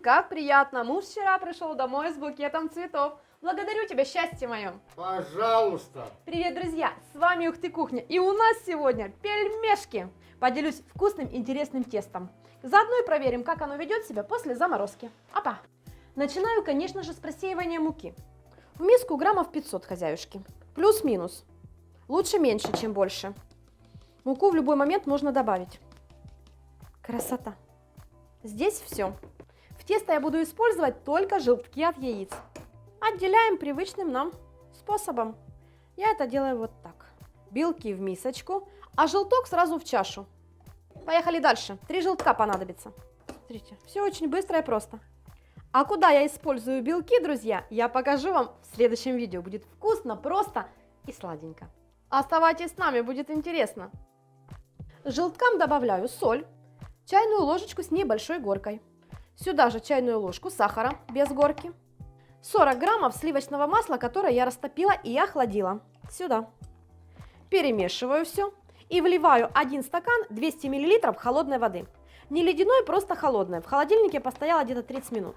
как приятно. Муж вчера пришел домой с букетом цветов. Благодарю тебя, счастье мое. Пожалуйста. Привет, друзья, с вами Ух ты Кухня. И у нас сегодня пельмешки. Поделюсь вкусным, интересным тестом. Заодно и проверим, как оно ведет себя после заморозки. Опа! Начинаю, конечно же, с просеивания муки. В миску граммов 500, хозяюшки. Плюс-минус. Лучше меньше, чем больше. Муку в любой момент можно добавить. Красота. Здесь все. В тесто я буду использовать только желтки от яиц. Отделяем привычным нам способом. Я это делаю вот так. Белки в мисочку, а желток сразу в чашу. Поехали дальше. 3 желтка понадобится. Смотрите, все очень быстро и просто. А куда я использую белки, друзья, я покажу вам в следующем видео. Будет вкусно, просто и сладенько. Оставайтесь с нами, будет интересно. Желткам добавляю соль, чайную ложечку с небольшой горкой. Сюда же чайную ложку сахара без горки. 40 граммов сливочного масла, которое я растопила и охладила. Сюда. Перемешиваю все и вливаю 1 стакан 200 мл холодной воды. Не ледяной, просто холодной. В холодильнике постояло где-то 30 минут.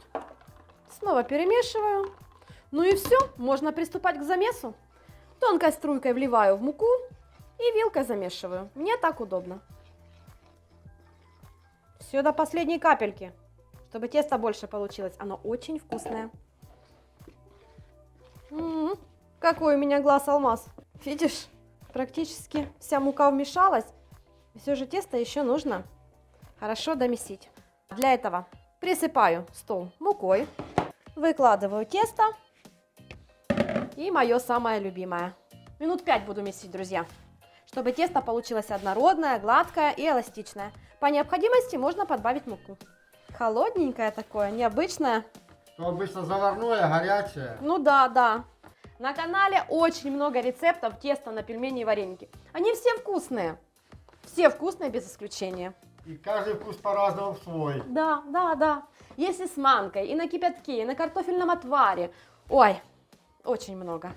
Снова перемешиваю. Ну и все, можно приступать к замесу. Тонкой струйкой вливаю в муку и вилкой замешиваю. Мне так удобно. Все до последней капельки, чтобы тесто больше получилось. Оно очень вкусное. Какой у меня глаз алмаз. Видишь, практически вся мука вмешалась. И все же тесто еще нужно хорошо домесить. Для этого присыпаю стол мукой, выкладываю тесто и мое самое любимое. Минут 5 буду месить, друзья, чтобы тесто получилось однородное, гладкое и эластичное. По необходимости можно подбавить муку. Холодненькое такое, необычное. То обычно заварное, горячее. Ну да. На канале очень много рецептов теста на пельмени и вареники. Они все вкусные. Все вкусные без исключения. И каждый вкус по-разному свой. Да. Есть и с манкой, и на кипятке, и на картофельном отваре. Ой, очень много.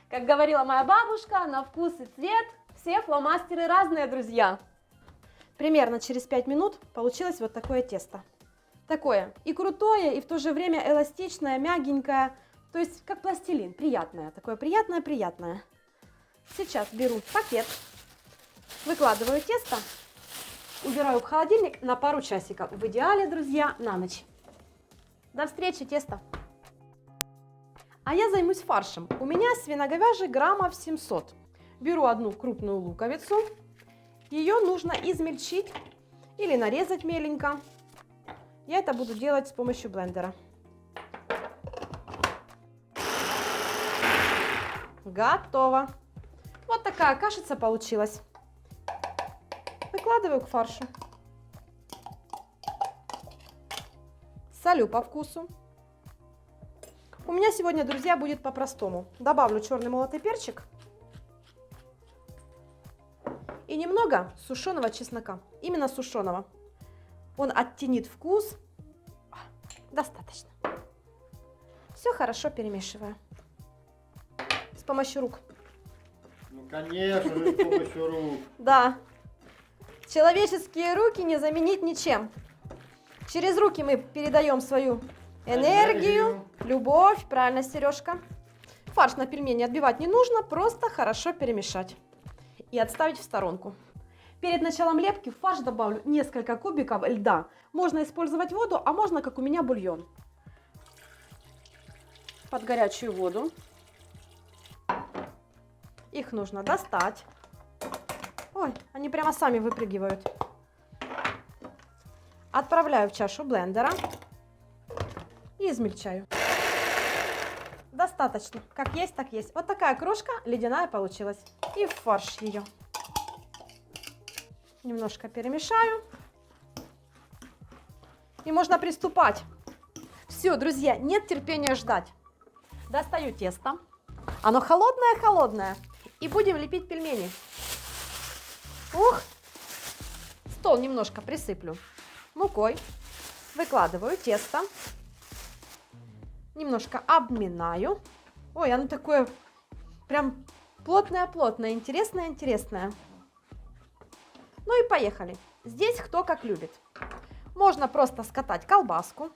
Как говорила моя бабушка, на вкус и цвет все фломастеры разные, друзья. Примерно через 5 минут получилось вот такое тесто. Такое и крутое, и в то же время эластичное, мягенькое. То есть как пластилин, приятное. Такое приятное. Сейчас беру пакет, выкладываю тесто, убираю в холодильник на пару часиков. В идеале, друзья, на ночь. До встречи, тесто. А я займусь фаршем. У меня свиноговяжий граммов 700. Беру одну крупную луковицу. Ее нужно измельчить или нарезать меленько. Я это буду делать с помощью блендера. Готово. Вот такая кашица получилась. Выкладываю к фаршу. Солю по вкусу. У меня сегодня, друзья, будет по-простому. Добавлю черный молотый перчик. И немного сушеного чеснока. Именно сушеного. Он оттенит вкус. Достаточно. Все хорошо перемешиваю. С помощью рук. Ну, конечно, с помощью рук. Да. Человеческие руки не заменить ничем. Через руки мы передаем свою энергию, любовь. Правильно, Сережка. Фарш на пельмени отбивать не нужно, просто хорошо перемешать. И отставить в сторонку. Перед началом лепки в фарш добавлю несколько кубиков льда. Можно использовать воду, а можно, как у меня, бульон. Под горячую воду. Их нужно достать. Ой, они прямо сами выпрыгивают. Отправляю в чашу блендера и измельчаю. Достаточно. Как есть, так есть. Вот такая крошка ледяная получилась. И в фарш ее. Немножко перемешаю. И можно приступать. Все, друзья, нет терпения ждать. Достаю тесто. Оно холодное. И будем лепить пельмени. Ух! Стол немножко присыплю мукой. Выкладываю тесто. Немножко обминаю. Ой, оно такое прям плотное, интересное. Ну и поехали. Здесь кто как любит. Можно просто скатать колбаску.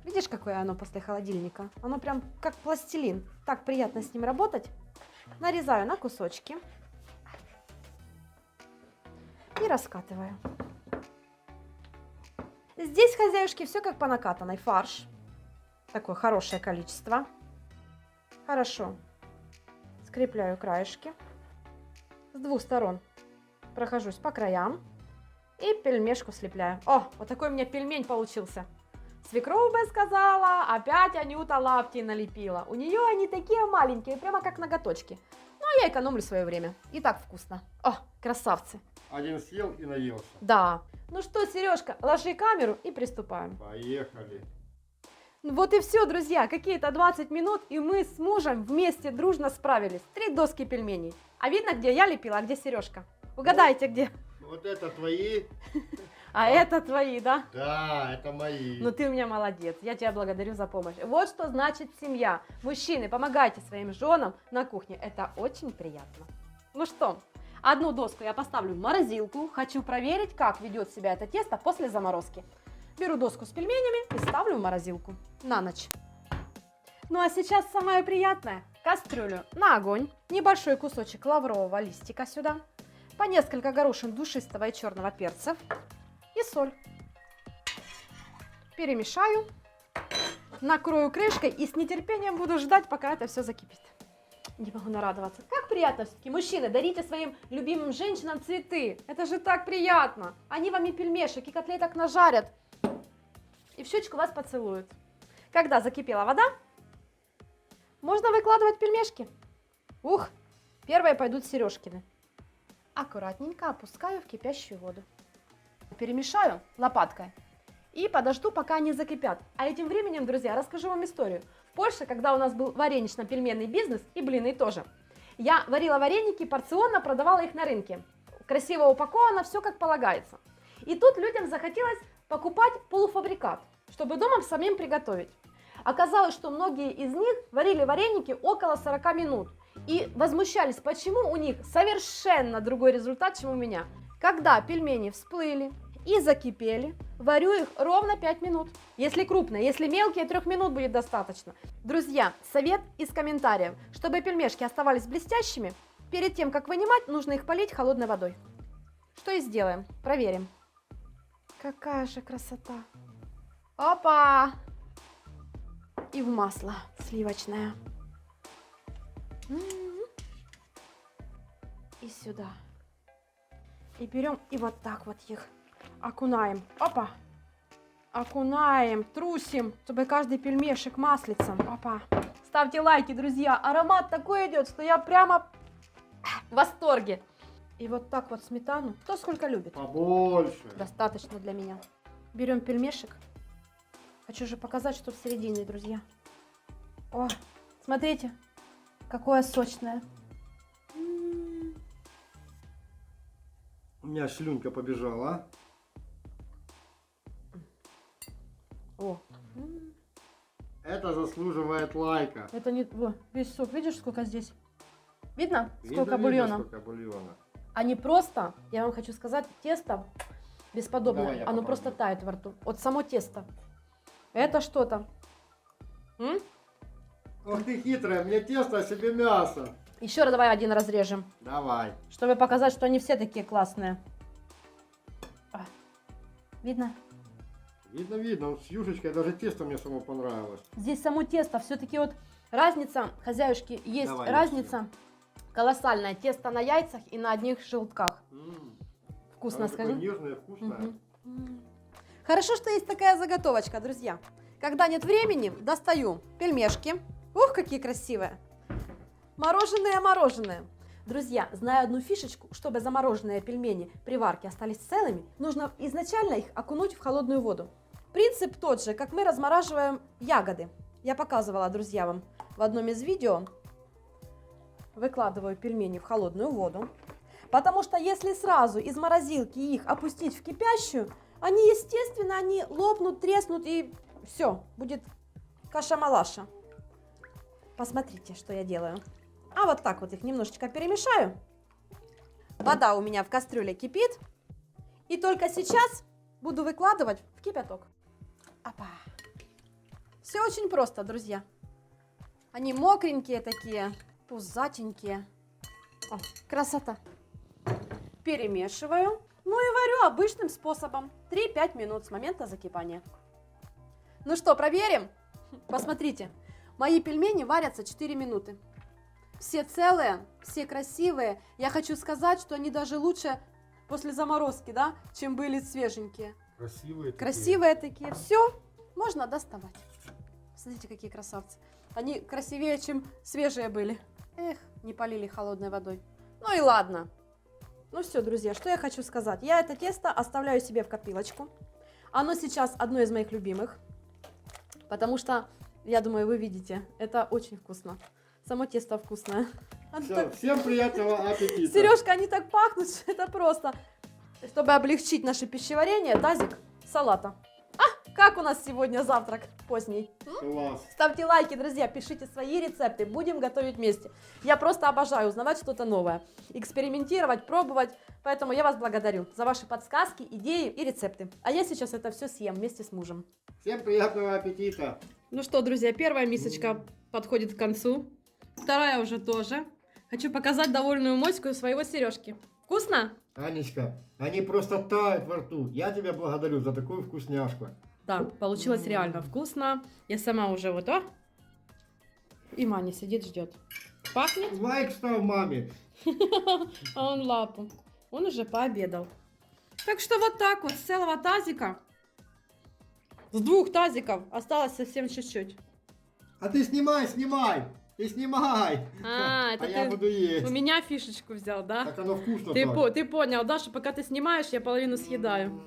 Видишь, какое оно после холодильника? Оно прям как пластилин. Так приятно с ним работать. Нарезаю на кусочки. И раскатываю. Здесь, хозяюшки, все как по накатанной. Фарш. Такое хорошее количество. Хорошо. Скрепляю краешки. С двух сторон прохожусь по краям. И пельмешку слепляю. О, вот такой у меня пельмень получился. Свекровь бы сказала, опять Анюта лапти налепила. У нее они такие маленькие, прямо как ноготочки. Ну, а я экономлю свое время. И так вкусно. О, красавцы. Один съел и наелся. Да. Ну что, Сережка, ложи камеру и приступаем. Поехали. Вот и все, друзья. Какие-то 20 минут, и мы с мужем вместе дружно справились. 3 доски пельменей. А видно, где я лепила, а где Сережка? Угадайте, где? Вот это твои? А это твои, да? Да, это мои. Ну ты у меня молодец, я тебя благодарю за помощь. Вот что значит семья. Мужчины, помогайте своим женам на кухне, это очень приятно. Ну что, одну доску я поставлю в морозилку, хочу проверить, как ведет себя это тесто после заморозки. Беру доску с пельменями и ставлю в морозилку на ночь. Ну а сейчас самое приятное. Кастрюлю на огонь, небольшой кусочек лаврового листика сюда, по несколько горошин душистого и черного перцев и соль. Перемешаю, накрою крышкой и с нетерпением буду ждать, пока это все закипит. Не могу нарадоваться. Как приятно все-таки. Мужчины, дарите своим любимым женщинам цветы. Это же так приятно. Они вам и пельмешек, и котлеток нажарят. И в щечку вас поцелуют. Когда закипела вода, можно выкладывать пельмешки. Ух, первые пойдут Сережкины. Аккуратненько опускаю в кипящую воду. Перемешаю лопаткой и подожду, пока они закипят. А этим временем, друзья, расскажу вам историю. В Польше, когда у нас был варенично-пельменный бизнес и блины тоже, я варила вареники, порционно продавала их на рынке. Красиво упаковано, все как полагается. И тут людям захотелось покупать полуфабрикат, чтобы дома самим приготовить. Оказалось, что многие из них варили вареники около 40 минут. И возмущались, почему у них совершенно другой результат, чем у меня. Когда пельмени всплыли и закипели, варю их ровно 5 минут. Если крупные, если мелкие, 3 минут будет достаточно. Друзья, совет из комментариев. Чтобы пельмешки оставались блестящими, перед тем, как вынимать, нужно их полить холодной водой. Что и сделаем. Проверим. Какая же красота. Опа! И в масло сливочное. И сюда. И берем и вот так вот их окунаем. Опа! Окунаем, трусим, чтобы каждый пельмешек маслицем. Опа! Ставьте лайки, друзья. Аромат такой идет, что я прямо в восторге. И вот так вот сметану. Кто сколько любит? Побольше. Достаточно для меня. Берем пельмешек. Хочу же показать, что в середине, друзья. О, смотрите, какое сочное. У меня слюнка побежала. О, Это заслуживает лайка. это не... Во, весь сок. Видишь, сколько здесь? Видно, Видно, сколько бульона? сколько бульона. А не просто, я вам хочу сказать, тесто бесподобное. Давай я Оно попробую. просто тает во рту. Вот само тесто. Это что-то. Ох ты хитрая, мне тесто, а себе мясо. Еще раз давай один разрежем, Давай. чтобы показать, что они все такие классные. А, видно? Видно, видно. Вот с юшечкой даже тесто мне само понравилось. Здесь само тесто, все-таки вот разница, хозяюшки, есть Давай, я разница колоссальная. Тесто на яйцах и на одних желтках. Вкусно, Оно такое скажи. нежное, вкусное. Хорошо, что есть такая заготовочка, друзья. Когда нет времени, достаю пельмешки. Ух, какие красивые. Мороженые. Друзья, знаю одну фишечку, чтобы замороженные пельмени при варке остались целыми, нужно изначально их окунуть в холодную воду. Принцип тот же, как мы размораживаем ягоды. Я показывала, друзья, вам в одном из видео. Выкладываю пельмени в холодную воду. Потому что если сразу из морозилки их опустить в кипящую, они, естественно, они лопнут, треснут и все, будет каша-малаша. Посмотрите, что я делаю. А вот так вот их немножечко перемешаю. Вода у меня в кастрюле кипит. И только сейчас буду выкладывать в кипяток. Опа. Все очень просто, друзья. Они мокренькие такие, пузатенькие. О, красота. Перемешиваю. Ну и варю обычным способом. 3-5 минут с момента закипания. Ну что, проверим? Посмотрите. Мои пельмени варятся 4 минуты. Все целые, все красивые. Я хочу сказать, что они даже лучше после заморозки, да, чем были свеженькие. Красивые. Красивые такие. Все, можно доставать. Смотрите, какие красавцы. Они красивее, чем свежие были. Эх, не полили холодной водой. Ну и ладно. Ну все, друзья, что я хочу сказать. Я это тесто оставляю себе в копилочку. Оно сейчас одно из моих любимых. Потому что, я думаю, вы видите, это очень вкусно. Само тесто вкусное. Всё, всем приятного аппетита. Сережка, они так пахнут, что это просто. Чтобы облегчить наше пищеварение, тазик салата. А, как у нас сегодня завтрак поздний? Класс. Ставьте лайки, друзья, пишите свои рецепты, будем готовить вместе. Я просто обожаю узнавать что-то новое, экспериментировать, пробовать. Поэтому я вас благодарю за ваши подсказки, идеи и рецепты. А я сейчас это все съем вместе с мужем. Всем приятного аппетита. Ну что, друзья, первая мисочка подходит к концу. Вторая уже тоже. Хочу показать довольную моську своего Сережки. Вкусно? Анечка, они просто тают во рту. Я тебя благодарю за такую вкусняшку. Да, получилось реально вкусно. Я сама уже вот, о. И Маня сидит, ждет. Пахнет? Лайк ставь маме. А он лапу. Он уже пообедал. Так что вот так вот, с целого тазика. С 2 тазиков осталось совсем чуть-чуть. А ты снимай. Ты снимай. А, это я ты буду есть. у меня фишечку взял, да? Так оно вкусно Ты, так. ты понял, да, что пока ты снимаешь, я половину съедаю.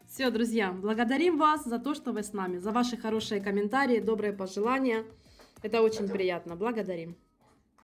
Все, друзья, благодарим вас за то, что вы с нами, за ваши хорошие комментарии, добрые пожелания. Это очень приятно. Благодарим.